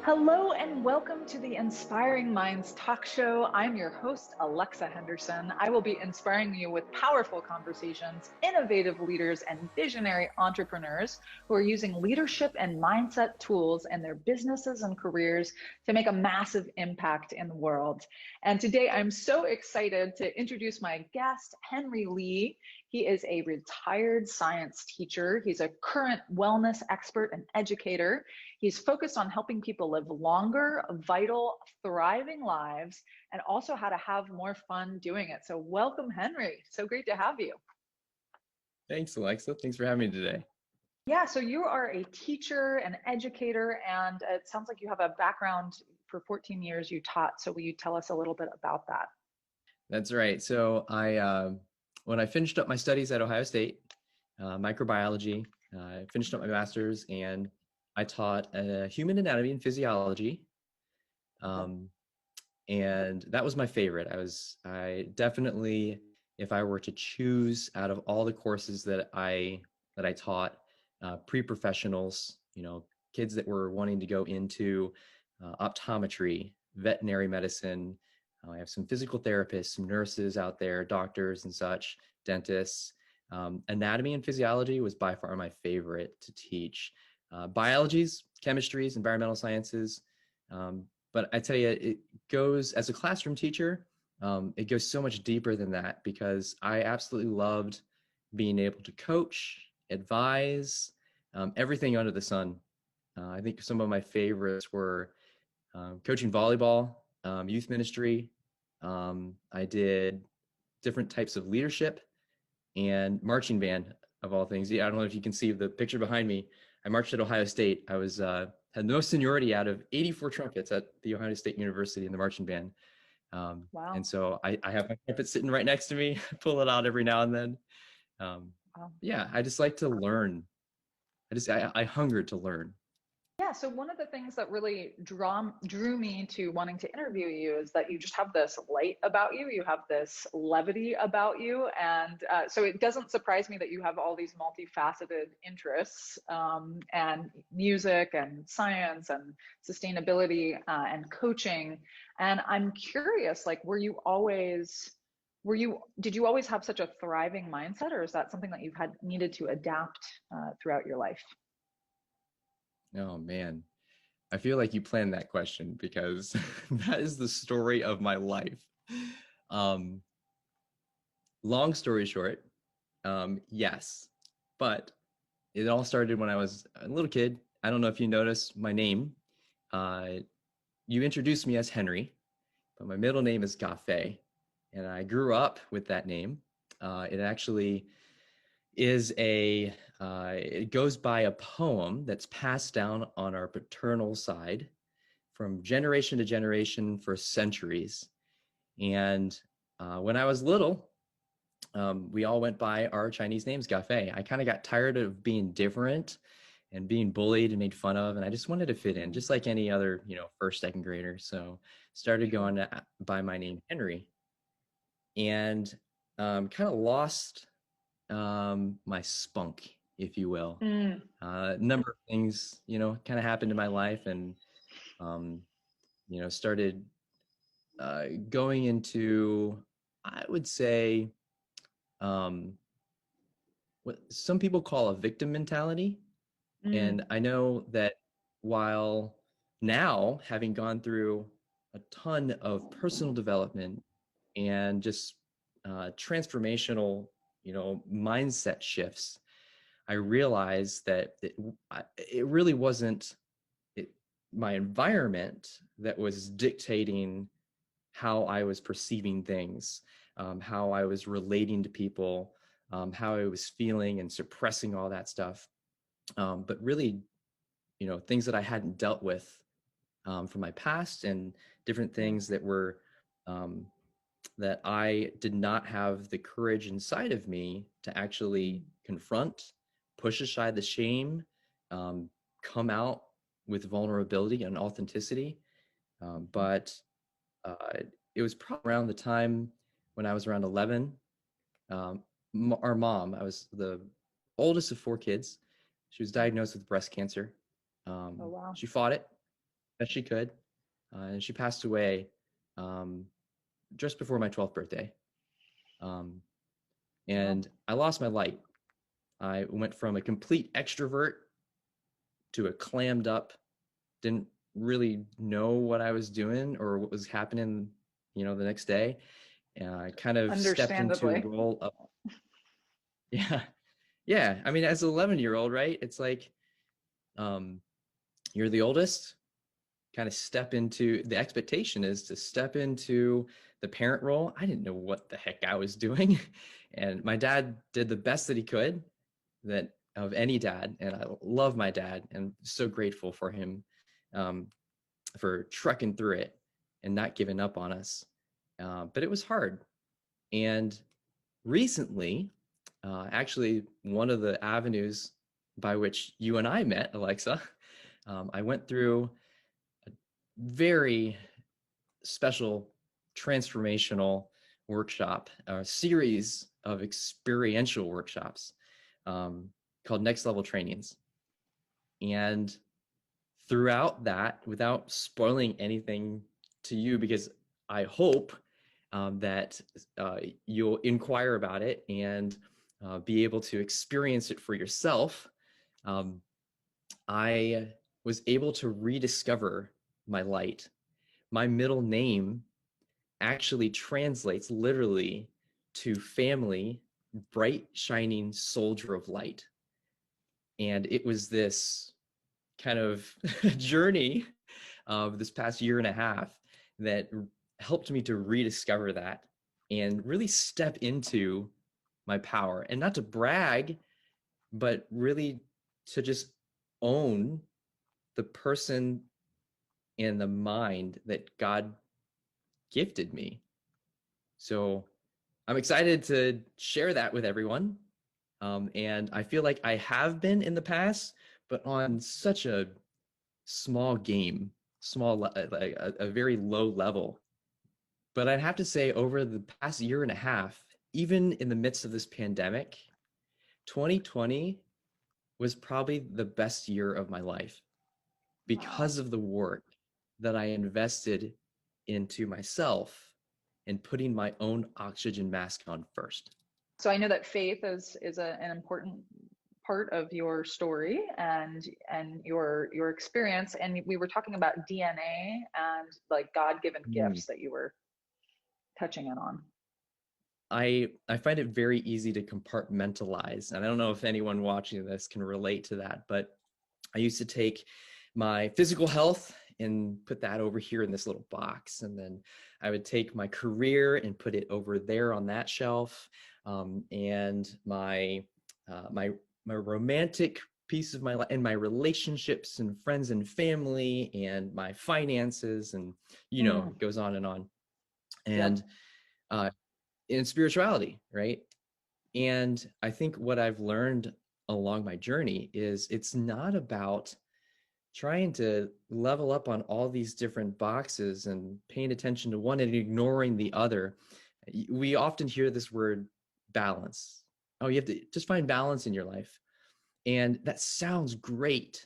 Hello and welcome to the Inspiring Minds Talk Show. I'm your host, Alexa Henderson. I will be inspiring you with powerful conversations, innovative leaders, and visionary entrepreneurs who are using leadership and mindset tools in their businesses and careers to make a massive impact in the world. And today I'm so excited to introduce my guest, Henry Lee. He is a retired science teacher. He's a current wellness expert and educator. He's focused on helping people live longer, vital, thriving lives, and also how to have more fun doing it. So welcome, Henry. So great to have you. Thanks, Alexa. Thanks for having me today. Yeah, so you are a teacher, an educator, and it sounds like you have a background for 14 years you taught. So will you tell us a little bit about that? That's right. When I finished up my studies at Ohio State, microbiology, I finished up my master's, and I taught human anatomy and physiology. Um, and that was my favorite. I definitely, if I were to choose out of all the courses that I taught, pre-professionals, kids that were wanting to go into optometry, veterinary medicine. I have some physical therapists, some nurses out there, doctors and such, dentists. Anatomy and physiology was by far my favorite to teach. Biologies, chemistries, environmental sciences. But I tell you, it goes as a classroom teacher, it goes so much deeper than that because I absolutely loved being able to coach, advise, everything under the sun. I think some of my favorites were coaching volleyball, youth ministry. I did different types of leadership and marching band of all things. Yeah, I don't know if you can see the picture behind me. I marched at Ohio State. I was had the most seniority out of 84 trumpets at the Ohio State University in the marching band. And Wow. so I have my trumpet sitting right next to me. Pull it out every now and then. Um, Wow. yeah, I just like to learn. I hungered to learn. Yeah, so one of the things that really drew me to wanting to interview you is that you just have this light about you. You have this levity about you, and so it doesn't surprise me that you have all these multifaceted interests, and music and science and sustainability and coaching. And I'm curious, like, did you always have such a thriving mindset, or is that something that you've had needed to adapt throughout your life? Oh man, I feel like you planned that question because that is the story of my life. Um, Long story short, yes, but it all started when I was a little kid. I don't know if you noticed my name. Uh, you introduced me as Henry, but my middle name is Gafe, and I grew up with that name. It actually is it goes by a poem that's passed down on our paternal side from generation to generation for centuries. And when I was little, we all went by our Chinese names, Gafe. I kind of got tired of being different and being bullied and made fun of, and I just wanted to fit in, Mm, just like any other, first, second grader. So started sure. going by my name, Henry, and kind of lost my spunk, if you will. Mm. A number of things, kind of happened in my life, and um, started going into, I would say, um, what some people call a victim mentality. And Mm. I know that while now having gone through a ton of personal development and just transformational, mindset shifts, I realized that it really wasn't it, my environment that was dictating how I was perceiving things, how I was relating to people, how I was feeling and suppressing all that stuff. But really, things that I hadn't dealt with from my past and different Mm. things um, that I did not have the courage inside of me to actually Mm. confront, push aside the shame, um, come out with vulnerability and authenticity. Mm. But uh, it was probably around the time when I was around 11. Um, our mom, I was the oldest of four kids. She was Mm. diagnosed with breast cancer. Oh, wow. She fought it. best she could. And she passed away um, just before my 12th birthday. Um, Wow. and I lost my light. I went from a complete extrovert to a clammed up, didn't really know what I was doing or what was happening, the next day. And I kind of stepped into the Understandably. role of, yeah, yeah. I mean, as an 11-year-old, right? It's like, um, you're the oldest, kind of step into the expectation is to step into the parent role. I didn't know what the heck I was doing. And my dad did the best that he could, that of any dad. And I love my dad and so grateful for him, um, for trucking through it and not giving up on us. But it was hard. And recently, actually, one of the avenues by which you and I met, Alexa, I went through a very special transformational workshop, a series of experiential workshops, called Next Level Trainings. And throughout that, without spoiling anything to you, because I hope that you'll inquire about it and be able to experience it for yourself, um, I was able to rediscover my light. My middle name actually translates literally to family, bright, shining soldier of light. And it was this kind of journey of this past year and a half that helped me to rediscover that and really step into my power, and not to brag, but really to just own the person and the mind that God gifted me. So I'm excited to share that with everyone. And I feel like I have been in the past, but on such a small game, like a very low level. But I'd have to say, over the past year and a half, even in the midst of this pandemic, 2020 was probably the best year of my life Wow. because of the work that I invested into myself and putting my own oxygen mask on first. So I know that faith is an important part of your story and your experience. And we were talking about DNA and like God-given Mm. gifts that you were touching in on. I find it very easy to compartmentalize. And I don't know if anyone watching this can relate to that, but I used to take my physical health and put that over here in this little box. And then I would take my career and put it over there on that shelf. And my romantic piece of my life and my relationships and friends and family and my finances, and Mm, it goes on and on. yep. And uh, in spirituality, right? And I think what I've learned along my journey is it's not about trying to level up on all these different boxes and paying attention to one and ignoring the other. We often hear this word balance. Oh, you have to just find balance in your life. And that sounds great.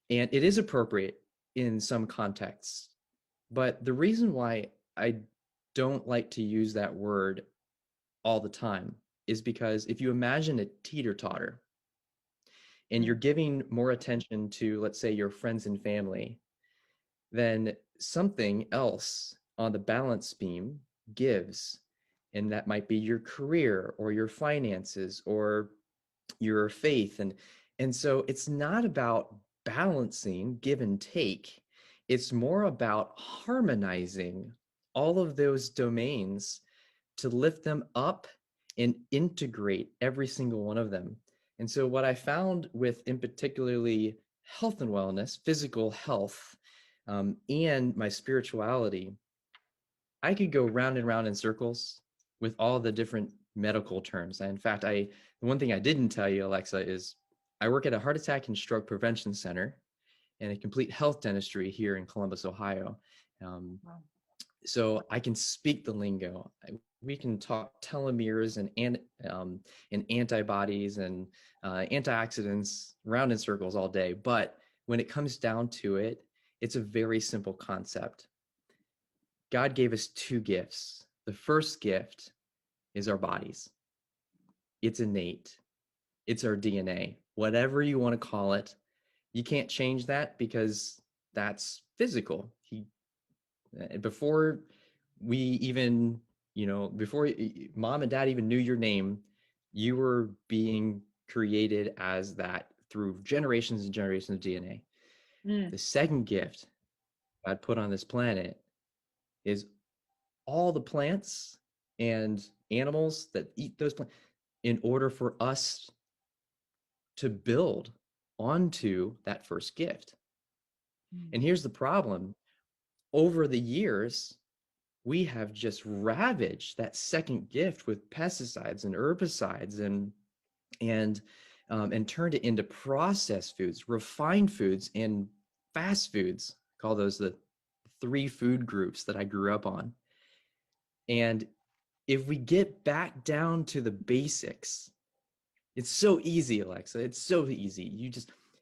And it is appropriate in some contexts. But the reason why I don't like to use that word all the time is because if you imagine a teeter-totter and you're Mm, giving more attention to, let's say, your friends and family, then something else on the balance beam gives. And that might be your career or your finances or your faith. And so it's not about balancing give and take. It's more about harmonizing all of those domains to lift them up and integrate every single one of them. And so what I found with, in particularly, health and wellness, physical health, and my spirituality, I could go round and round in circles with all the different medical terms. In fact, the one thing I didn't tell you, Alexa, is I work at a heart attack and stroke prevention center and a complete health dentistry here in Columbus, Ohio. Um, wow. so I can speak the lingo. We can talk telomeres and antibodies and antioxidants round in circles all day. But when it comes down to it, It's a very simple concept. God gave us two gifts. The first gift is our bodies. It's innate. It's our DNA. Whatever you want to call it, you can't change that because that's physical. Before we even, before mom and dad even knew your name, you were being created as that through generations and generations of DNA. Mm. The second gift God put on this planet is all the plants and animals that eat those plants in order for us to build onto that first gift. And here's the problem. Over the years, we have just ravaged that second gift with pesticides and herbicides and turned it into processed foods, refined foods, and fast foods. Call those the three food groups that I grew up on. And if we get back down to the basics, it's so easy, Alexa. It's so easy.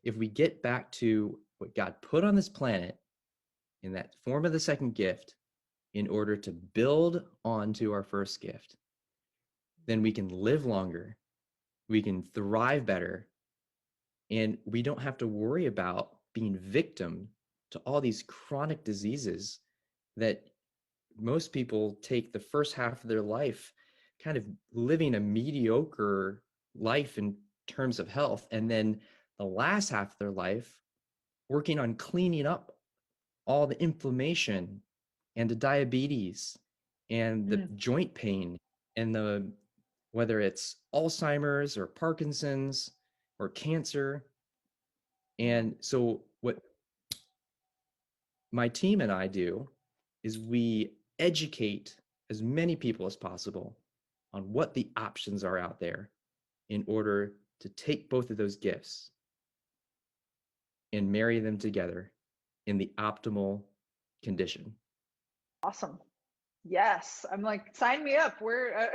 If we get back to what God put on this planet in that form of the second gift, in order to build onto our first gift, then we can live longer, we can thrive better, and we don't have to worry about being victim to all these chronic diseases that most people take the first half of their life kind of living a mediocre life in terms of health, and then the last half of their life working on cleaning up all the inflammation and the diabetes and the joint pain and the whether it's Alzheimer's or Parkinson's or cancer. And so what my team and I do is we educate as many people as possible on what the options are out there in order to take both of those gifts and marry them together in the optimal condition. Awesome. Yes, I'm like, sign me up. Where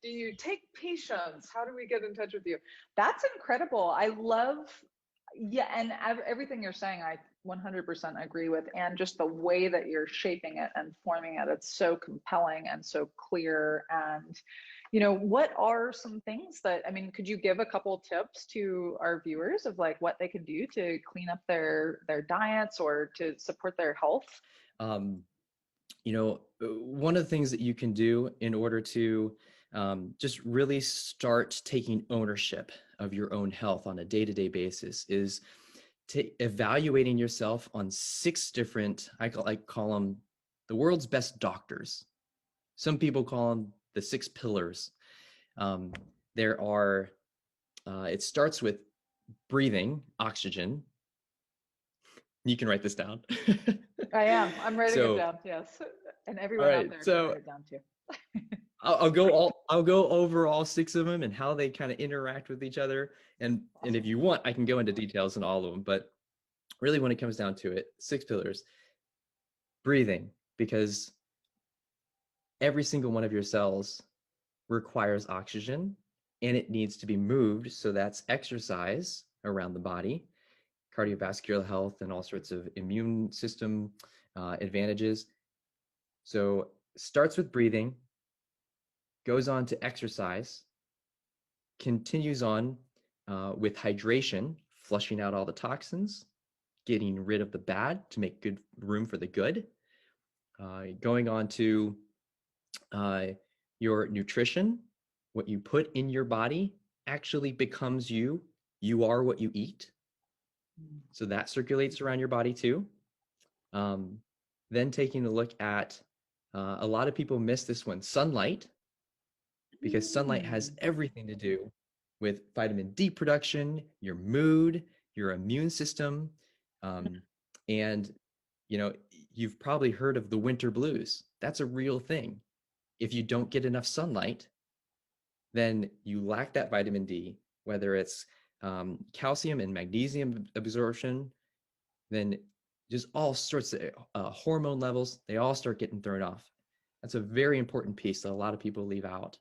do you take patients? How do we get in touch with you? That's incredible. I love, yeah, and everything you're saying, I 100% agree with. And just the way that you're shaping it and forming it, it's so compelling and so clear. And, what are some things that, I mean, could you give a couple tips to our viewers of like what they can do to clean up their diets or to support their health? Um, one of the things that you can do in order to just really start taking ownership of your own health on a day-to-day basis is evaluating yourself on 6 different, I call them the world's best doctors. Some people call them the 6 pillars. There are, it starts with breathing, oxygen. You can write this down. I am. I'm writing it So, down. Yes, and all everyone out right. there can So write it down too. I'll go over all 6 of them and how they kind of interact with each other. And if you want, I can go into details on all of them. But really, when it comes down to it, 6 pillars: breathing, because every single one of your cells requires oxygen and it needs to be moved. So that's exercise around the body, cardiovascular health, and all sorts of immune system advantages. So starts with breathing, goes on to exercise, continues on with hydration, flushing out all the toxins, getting rid of the bad to make good room for the good, going on to your nutrition. What you put in your body actually becomes you. You are what you eat. So that circulates around your body too. Then taking a look at, a lot of people miss this one, sunlight, because sunlight has everything to do with vitamin D production, your mood, your immune system. And, you've probably heard of the winter blues. That's a real thing. If you don't get enough sunlight, then you lack that vitamin D, whether it's calcium and magnesium absorption, then just all sorts of hormone levels, they all start getting thrown off. That's a very important piece that a lot of people leave out.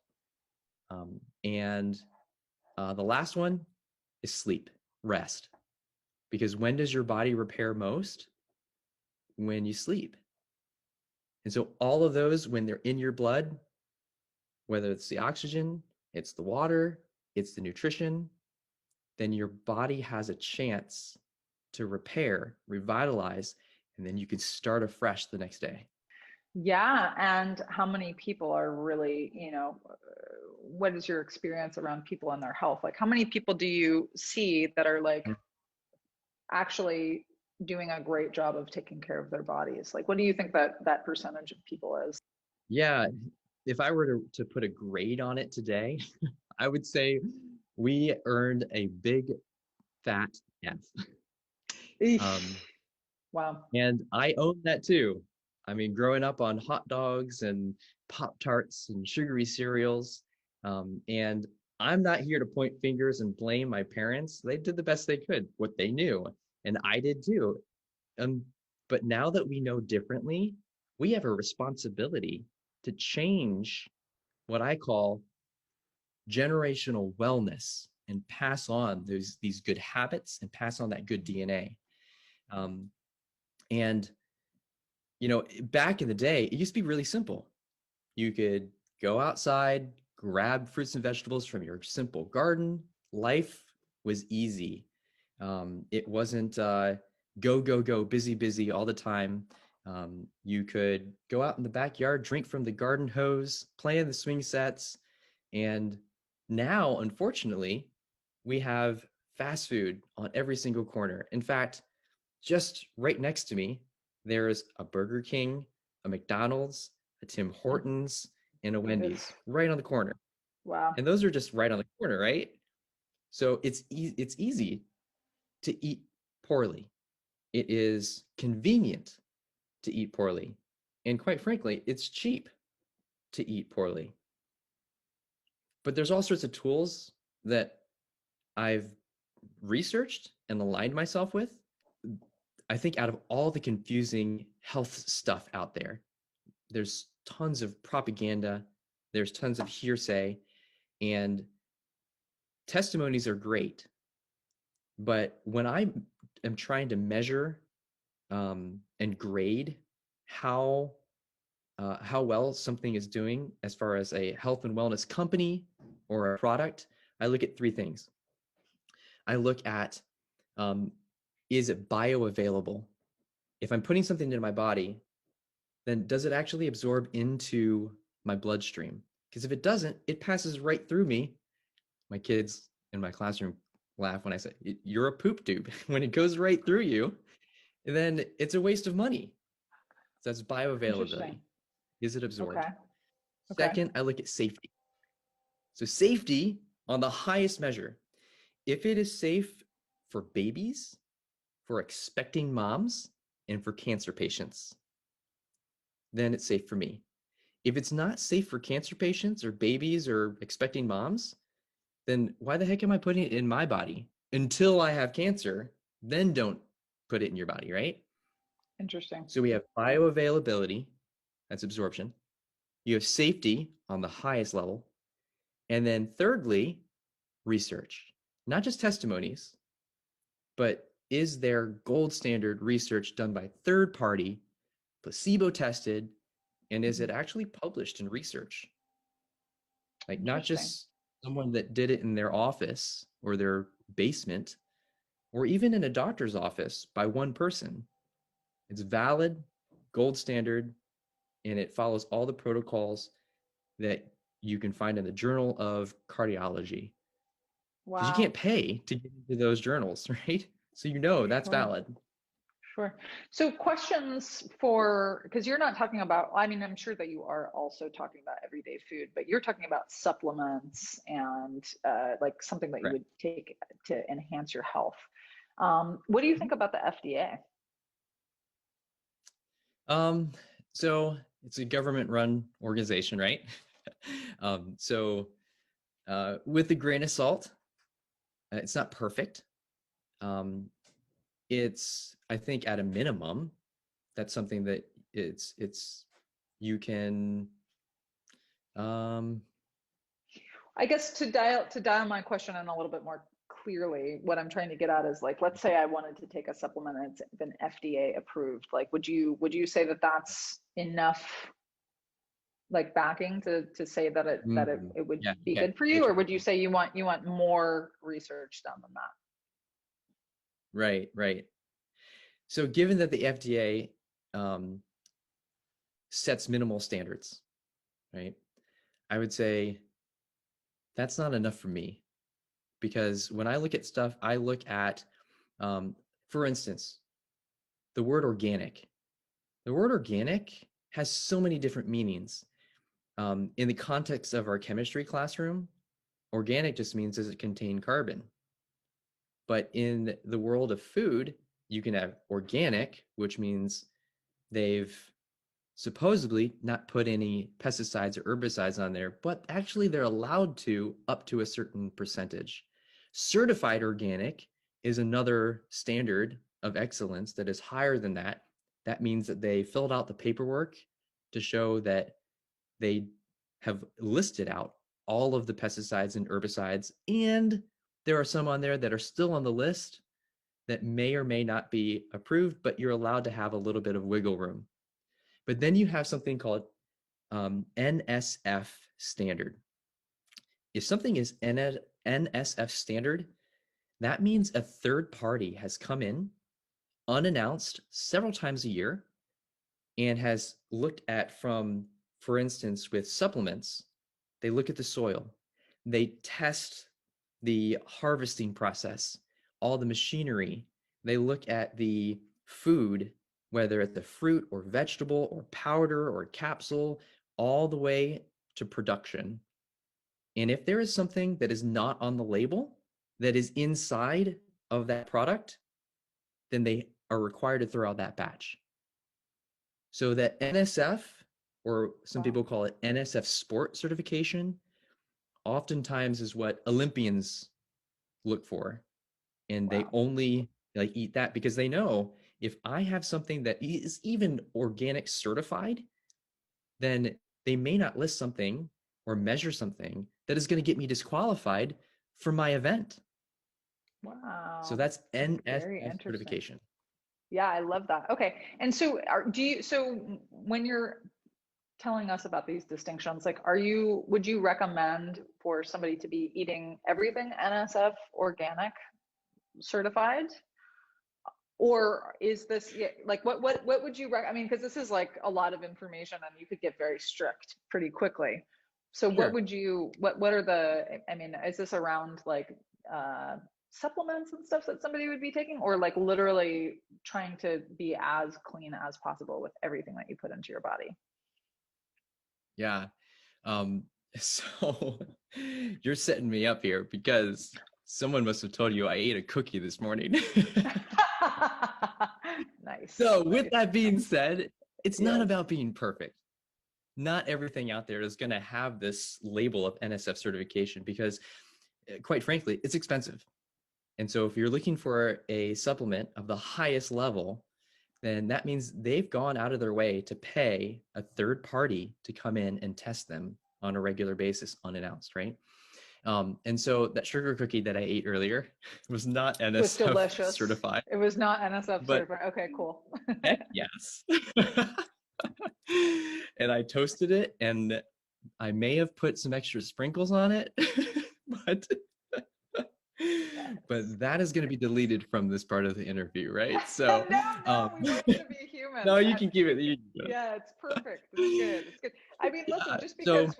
And the last one is sleep, rest. Because when does your body repair most? when you sleep. And so all of those, when they're in your blood, whether it's the oxygen, it's the water, it's the nutrition, then your body has a chance to repair, revitalize, and then you can start afresh the next day. Yeah. And how many people are really, what is your experience around people and their health? Like, how many people do you see that are like actually doing a great job of taking care of their bodies? Like, what do you think that percentage of people is? Yeah, if I were to put a grade on it today, I would say we earned a big fat F. Um, Eesh. Wow. and I own that too. I mean, growing up on hot dogs and Pop Tarts and sugary cereals. And I'm not here to point fingers and blame my parents. They did the best they could, what they knew. And I did too. Um, but now that we know differently, we have a responsibility to change what I call generational wellness and pass on these good habits and pass on that good DNA. Um, and back in the day, it used to be really simple. You could go outside, grab fruits and vegetables from your simple garden. Life was easy. It wasn't go, go, go, busy, busy all the time. You could go out in the backyard, drink from the garden hose, play in the swing sets. And now, unfortunately, we have fast food on every single corner. In fact, just right next to me, there's a Burger King, a McDonald's, a Tim Hortons, and a Wendy's Oof. right on the corner. Wow. And those are just right on the corner, right? So it's easy to eat poorly. It is convenient to eat poorly. And quite frankly, it's cheap to eat poorly. But there's all sorts of tools that I've researched and aligned myself with. I think out of all the confusing health stuff out there, there's tons of propaganda, there's tons of hearsay, and testimonies are great. But when I am trying to measure and grade how how well something is doing as far as a health and wellness company or a product, I look at three things. I look at um, is it bioavailable? If I'm putting something into my body, then does it actually absorb into my bloodstream? Because if it doesn't, it passes right through me. My kids in my classroom laugh when I say, you're a poop tube. When it goes right through you, then it's a waste of money. So that's Interesting. bioavailability. Is it Okay. absorbed? Okay. Second, I look at safety. So safety on the highest measure. If it is safe for babies, for expecting moms, and for cancer patients, then it's safe for me. If it's not safe for cancer patients or babies or expecting moms, then why the heck am I putting it in my body until I have cancer? Then don't put it in your body, right? Interesting. So we have bioavailability, that's absorption. You have safety on the highest level. And then thirdly, research, not just testimonies, but is there gold standard research done by third party, placebo tested, and is it actually published in research? Like not Interesting. just someone that did it in their office or their basement or even in a doctor's office by one person. It's valid, gold standard, and it follows all the protocols that you can find in the Journal of Cardiology. Because you Wow. can't pay to get into those journals, right? So you know that's Sure. valid. Sure. So questions for, because you're not talking about, I mean, I'm sure that you are also talking about everyday food, but you're talking about supplements and like something that you Correct. would take to enhance your health. What do you think about the FDA? Um, so it's a government-run organization, right? So with a grain of salt, it's not perfect. Um, it's, I think, at a minimum, that's something that it's you can um I guess to dial my question in a little bit more clearly, what I'm trying to get at is like, let's say I wanted to take a supplement and it's been FDA approved. Like, would you say that that's enough like backing to say that it would Yeah, be okay. good for I you, get or your would you point. say you want more research done than that? Right, right. So given that the FDA sets minimal standards, right? I would say that's not enough for me because when I look at stuff, I look at, for instance, the word organic. The word organic has so many different meanings. In the context of our chemistry classroom, organic just means does it contain carbon? But in the world of food, you can have organic, which means they've supposedly not put any pesticides or herbicides on there, but actually they're allowed to up to a certain percentage. Certified organic is another standard of excellence that is higher than that. That means that they filled out the paperwork to show that they have listed out all of the pesticides and herbicides, and there are some on there that are still on the list that may or may not be approved, but you're allowed to have a little bit of wiggle room. But then you have something called NSF standard. If something is NSF standard, that means a third party has come in unannounced several times a year and has looked at from, for instance, with supplements, they look at the soil, they test the harvesting process, all the machinery, they look at the food, whether it's the fruit or vegetable or powder or capsule, all the way to production. And if there is something that is not on the label that is inside of that product, then they are required to throw out that batch. So that NSF, or some Wow. people call it NSF Sport certification, oftentimes is what Olympians look for. And they Wow. only like eat that because they know if I have something that is even organic certified, then they may not list something or measure something that is going to get me disqualified for my event. So Wow. that's Very NSF interesting. certification. Yeah, I love that. Okay. And so so when you're telling us about these distinctions, like would you recommend for somebody to be eating everything NSF organic certified? Or is this, yeah, like what would you I mean, because this is like a lot of information and you could get very strict pretty quickly. So what Sure. would you what are the, I mean, is this around like supplements and stuff that somebody would be taking, or like literally trying to be as clean as possible with everything that you put into your body? Yeah. Um, so you're setting me up here because someone must have told you I ate a cookie this morning. Nice, So, with nice. that being said, it's not Yes. about being perfect. Not everything out there is going to have this label of NSF certification because, quite frankly, it's expensive. And so, if you're looking for a supplement of the highest level, then that means they've gone out of their way to pay a third party to come in and test them on a regular basis unannounced, right? And so that sugar cookie that I ate earlier was not Was NSF delicious. certified, It was not NSF but certified. Okay, cool. heck yes. And I toasted it and I may have put some extra sprinkles on it, but Yes. but that is going to be deleted from this part of the interview, right? So, No, no, um, we want you to be human. no, you can keep it. You can keep Yeah, it's perfect. It's good. It's good. I mean, listen, it. So,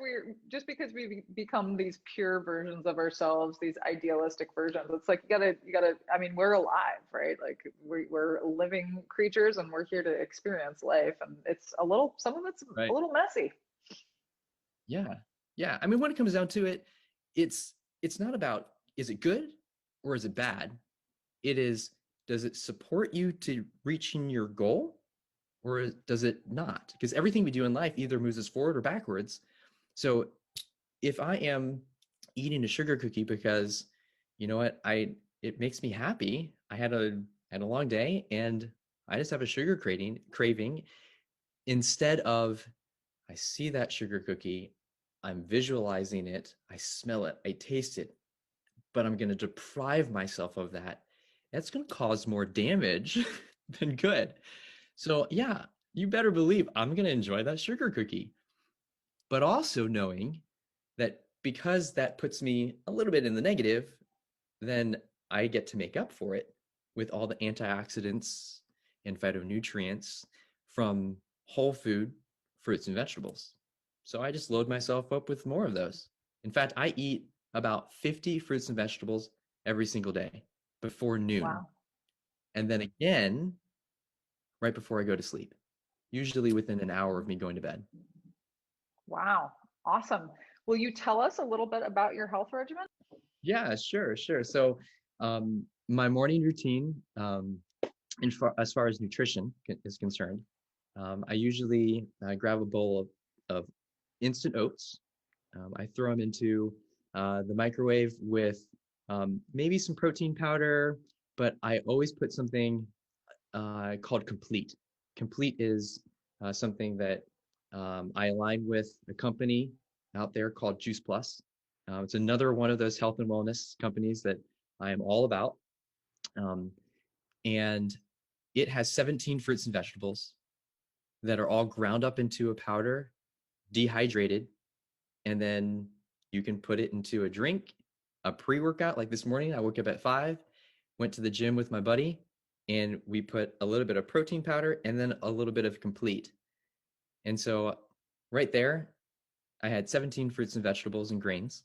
just because we become these pure versions of ourselves, these idealistic versions, it's like you gotta, I mean, we're alive, right? Like we're living creatures and we're here to experience life, and it's a little, some of it's a right. little messy. Yeah. Yeah. I mean, when it comes down to it, it's it's not about is it good or is it bad? It is does it support you to reaching your goal or does it not? Because everything we do in life either moves us forward or backwards. So if I am eating a sugar cookie because you know what, it makes me happy. I had a long day and I just have a sugar craving instead of I see that sugar cookie, I'm visualizing it, I smell it, I taste it, but I'm going to deprive myself of that, that's going to cause more damage than good. So, yeah, you better believe I'm going to enjoy that sugar cookie. But also knowing that because that puts me a little bit in the negative, then I get to make up for it with all the antioxidants and phytonutrients from whole food fruits and vegetables. So I just load myself up with more of those. In fact, I eat about 50 fruits and vegetables every single day before noon. Wow. And then again, right before I go to sleep, usually within an hour of me going to bed. Wow. Awesome. Will you tell us a little bit about your health regimen? Yeah, sure, sure. So, my morning routine, as far as nutrition is concerned, I usually grab a bowl of instant oats. I throw them into the microwave with maybe some protein powder, but I always put something called Complete. Complete is something that I align with a company out there called Juice Plus. It's another one of those health and wellness companies that I am all about. Um, and it has 17 fruits and vegetables that are all ground up into a powder, dehydrated, and then you can put it into a drink, a pre-workout. Like this morning, I woke up at 5, went to the gym with my buddy, and we put a little bit of protein powder and then a little bit of Complete. And so right there, I had 17 fruits and vegetables and grains,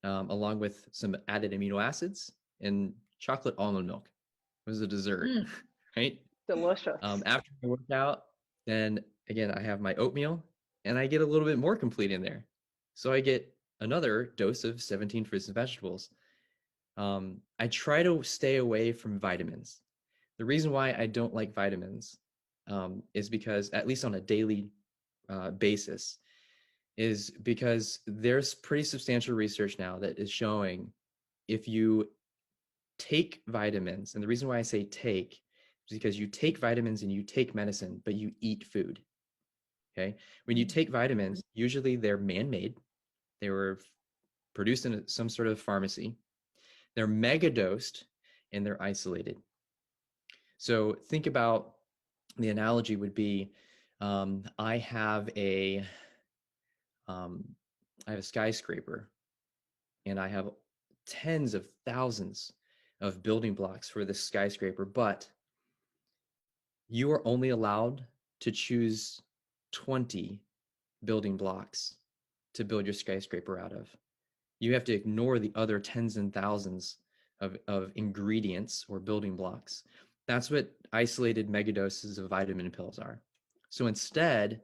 along with some added amino acids and chocolate almond milk. It was a dessert, Mm, right? delicious. After I work out, then again, I have my oatmeal and I get a little bit more Complete in there. So I get another dose of 17 fruits and vegetables. I try to stay away from vitamins. The reason why I don't like vitamins is because, at least on a daily basis, is because there's pretty substantial research now that is showing if you take vitamins, and the reason why I say take is because you take vitamins and you take medicine, but you eat food. Okay. When you Mm. take vitamins, usually they're man made, they were produced in some sort of pharmacy, they're mega dosed, and they're isolated. So think about the analogy would be I have a um, I have a skyscraper and I have tens of thousands of building blocks for this skyscraper, but you are only allowed to choose 20 building blocks to build your skyscraper out of. You have to ignore the other tens and thousands of ingredients or building blocks. That's what isolated megadoses of vitamin pills are. So instead,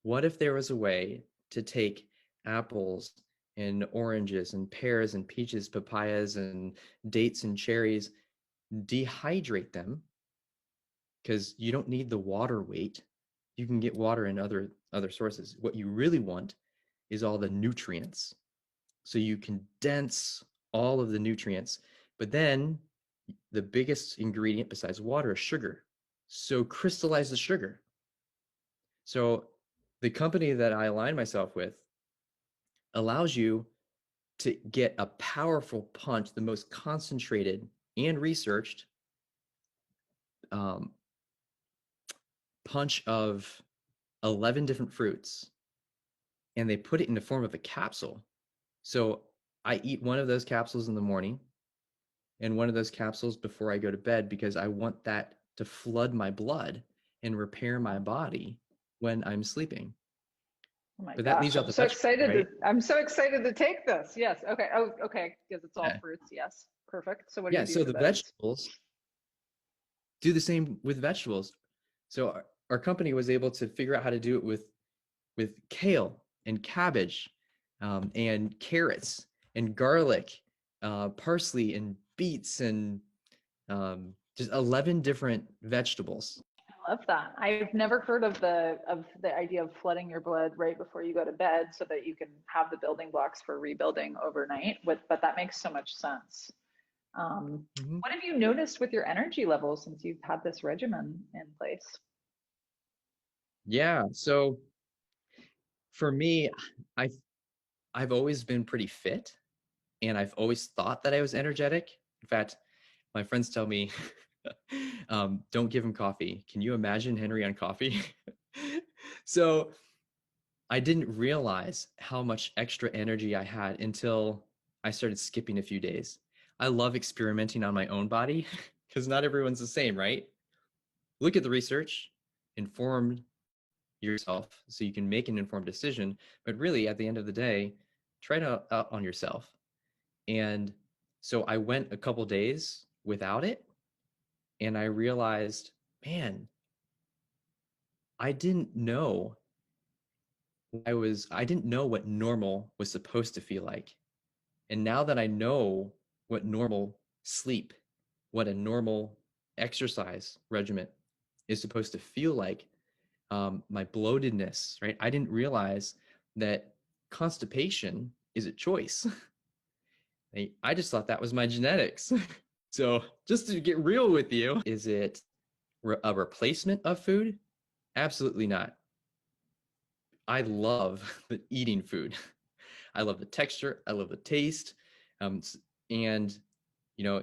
what if there was a way to take apples and oranges and pears and peaches, papayas and dates and cherries, dehydrate them because you don't need the water weight. You can get water in other sources. What you really want is all the nutrients. So you condense all of the nutrients, but then the biggest ingredient besides water is sugar. So crystallize the sugar. So the company that I align myself with allows you to get a powerful punch, the most concentrated and researched um, punch of 11 different fruits, and they put it in the form of a capsule. So I eat one of those capsules in the morning and one of those capsules before I go to bed because I want that to flood my blood and repair my body when I'm sleeping. Oh my But that gosh, leaves out I'm the so vegetables, excited to right? I'm so excited to take this. Yes. Okay. Oh, okay. Because it's all Yeah. fruits. Yes. Perfect. So what do you Yeah. do So for the those? vegetables do the same with vegetables. So our company was able to figure out how to do it with kale and cabbage, and carrots and garlic, parsley and beets and just 11 different vegetables. I love that. I've never heard of the idea of flooding your blood right before you go to bed so that you can have the building blocks for rebuilding overnight. But that makes so much sense. Mhm. What have you noticed with your energy levels since you've had this regimen in place? Yeah. So for me, I I've always been pretty fit. and I've always thought that I was energetic. In fact, my friends tell me, don't give him coffee. Can you imagine Henry on coffee? So I didn't realize how much extra energy I had until I started skipping a few days. I love experimenting on my own body because not everyone's the same, right? Look at the research, inform yourself so you can make an informed decision. But really, at the end of the day, try it out on yourself. And so I went a couple days without it, and I realized, man, I didn't know I didn't know what normal was supposed to feel like. And now that I know what normal sleep, what a normal exercise regimen is supposed to feel like, my bloatedness, right? I didn't realize that constipation is a choice. I just thought that was my genetics. So just to get real with you, is it a replacement of food? Absolutely not. I love the eating food. I love the texture. I love the taste. Um, and,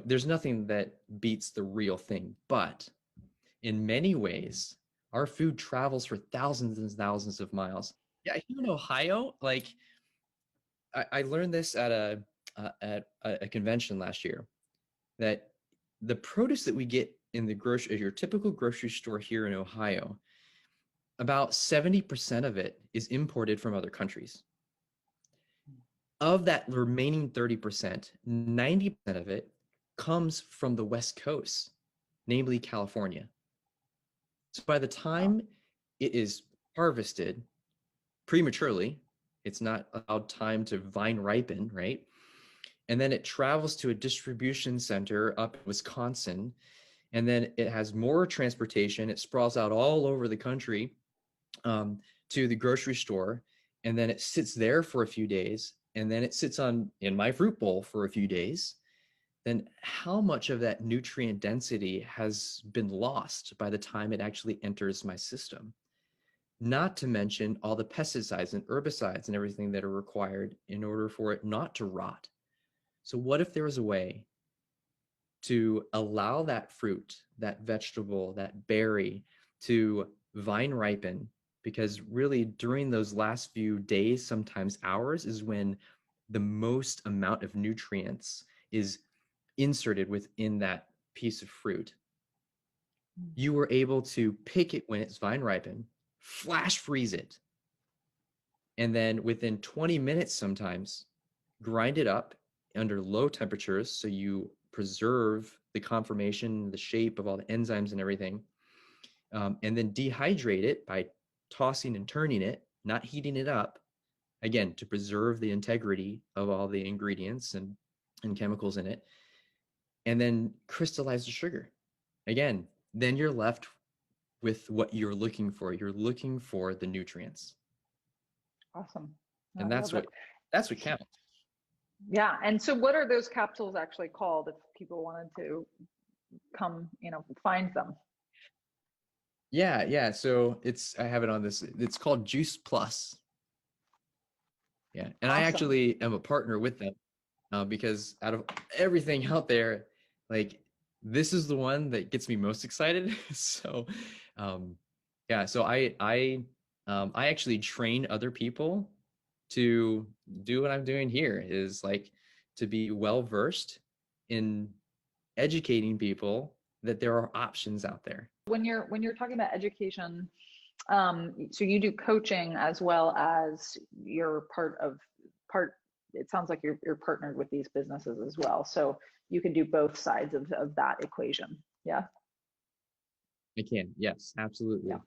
there's nothing that beats the real thing. But in many ways, our food travels for thousands and thousands of miles. Yeah, here in Ohio, like I learned this at a convention last year that the produce that we get in your typical grocery store here in Ohio, about 70% of it is imported from other countries. Of that remaining 30%, 90% of it comes from the West Coast, namely California. So by the time it is harvested prematurely, it's not allowed time to vine ripen, right? And then it travels to a distribution center up in Wisconsin. And then it has more transportation. It sprawls out all over the country, to the grocery store. And then it sits there for a few days. And then it sits in my fruit bowl for a few days. Then how much of that nutrient density has been lost by the time it actually enters my system? Not to mention all the pesticides and herbicides and everything that are required in order for it not to rot. So what if there was a way to allow that fruit, that vegetable, that berry to vine ripen? Because really during those last few days, sometimes hours, is when the most amount of nutrients is inserted within that piece of fruit. You were able to pick it when it's vine ripen, flash freeze it, and then within 20 minutes sometimes grind it up under low temperatures so you preserve the conformation, the shape of all the enzymes and everything, and then dehydrate it by tossing and turning it, not heating it up, again, to preserve the integrity of all the ingredients and chemicals in it, and then crystallize the sugar. Again, then you're left with what you're looking for. You're looking for the nutrients. Awesome. And I love it. That's what counts. Yeah. And so what are those capsules actually called if people wanted to come, find them? Yeah. So I have it on this. It's called Juice Plus. Yeah. And I Awesome. actually am a partner with them, because out of everything out there, like this is the one that gets me most excited. So, yeah. So I actually train other people to do what I'm doing here, is like to be well versed in educating people that there are options out there. When you're talking about education, so you do coaching as well as you're part. It sounds like you're partnered with these businesses as well, so you can do both sides of that equation. Yeah. I can, yes, absolutely. Yeah.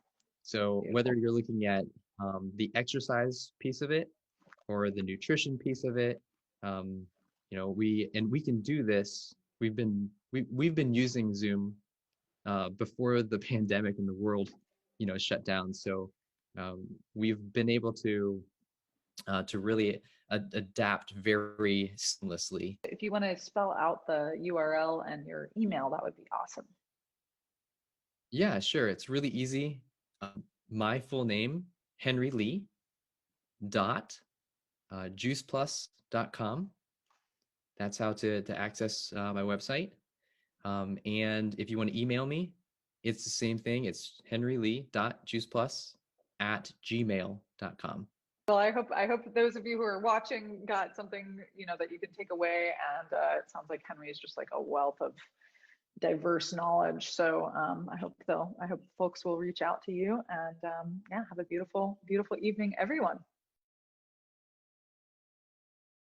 So Beautiful. whether you're looking at the exercise piece of it or the nutrition piece of it, we can do this. We've been using Zoom before the pandemic and the world, shut down. So we've been able to really adapt very seamlessly. If you want to spell out the URL and your email, that would be awesome. Yeah, sure. It's really easy. My full name, Henry Lee, dot juiceplus.com. That's how to access my website. And if you want to email me, it's the same thing. It's henrylee.juiceplus@gmail.com. Well, I hope those of you who are watching got something, that you can take away. And it sounds like Henry is just like a wealth of diverse knowledge. So I hope folks will reach out to you, and yeah, have a beautiful, beautiful evening, everyone.